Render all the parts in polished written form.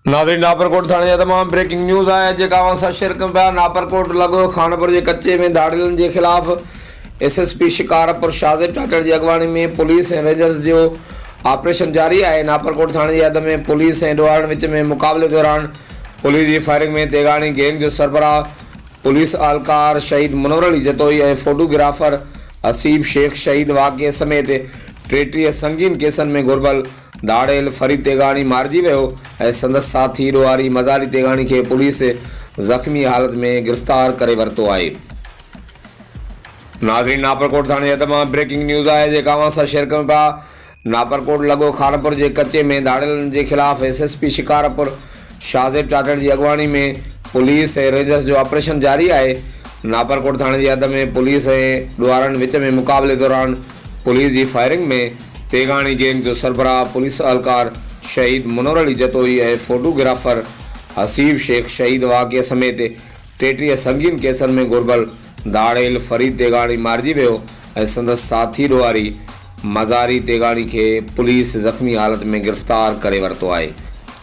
नाज़रीन, नापरकोट थाने जा तमाम ब्रेकिंग न्यूज़ आया जेका सां शेयर कयूं पिया। नापरकोट लगो खानपुर के कच्चे में धाड़ियलनि के खिलाफ़ एसएसपी शिकारपुर शाज़िब चाचड़ की अगवानी में पुलिस और रेंजर्स जो ऑपरेशन जारी है। नापरकोट थाने की हद में पुलिस और डोहारन विच में मुकाबले दौरान पुलिस की फायरिंग में तेगानी गैंग जो सरबराह पुलिस एहलकार शहीद मनोहर अली जतोई और फोटोग्राफर हसीब शेख शहीद वाक़े समेत 33 संगीन केसन में घुरबल दाड़ेल फरीद तेगानी मारिजी वियो ऐं संदसि साथी ॾोहारी मज़ारी तेगानी के पुलिस ज़ख़्मी हालत में गिरफ़्तार करे वरितो आहे। नाज़रीन, नापरकोट थाने जा तमाम ब्रेकिंग न्यूज़ आहे जेका सां शेयर कयूं पिया। नापरकोट लगो खानपुर के कच्चे में धाड़ियलनि के खिलाफ़ एसएसपी शिकारपुर शाज़िब चाचड़ की अगवानी में पुलिस और रेंजर्स जो ऑपरेशन जारी है। नापरकोट थाने की हद में पुलिस और डोहारन विच में मुकाबले दौरान पुलिस की फायरिंग में तेगानी गैंग जो सरबराह पुलिस एहलकार शहीद मनोहर अली जतोई और फोटोग्राफर हसीब शेख शहीद वाक़े समेत 33 संगीन केसन में घुरबल दाड़ेल फरीद तेगानी मारिजी वियो ऐं संदसि साथी ॾोहारी मज़ारी तेगानी के पुलिस ज़ख़्मी हालत में गिरफ़्तार करे वरितो आहे।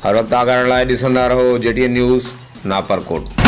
हर वक्त आगाह लाइ ॾिसंदा रहो JTN न्यूज़ नापरकोट।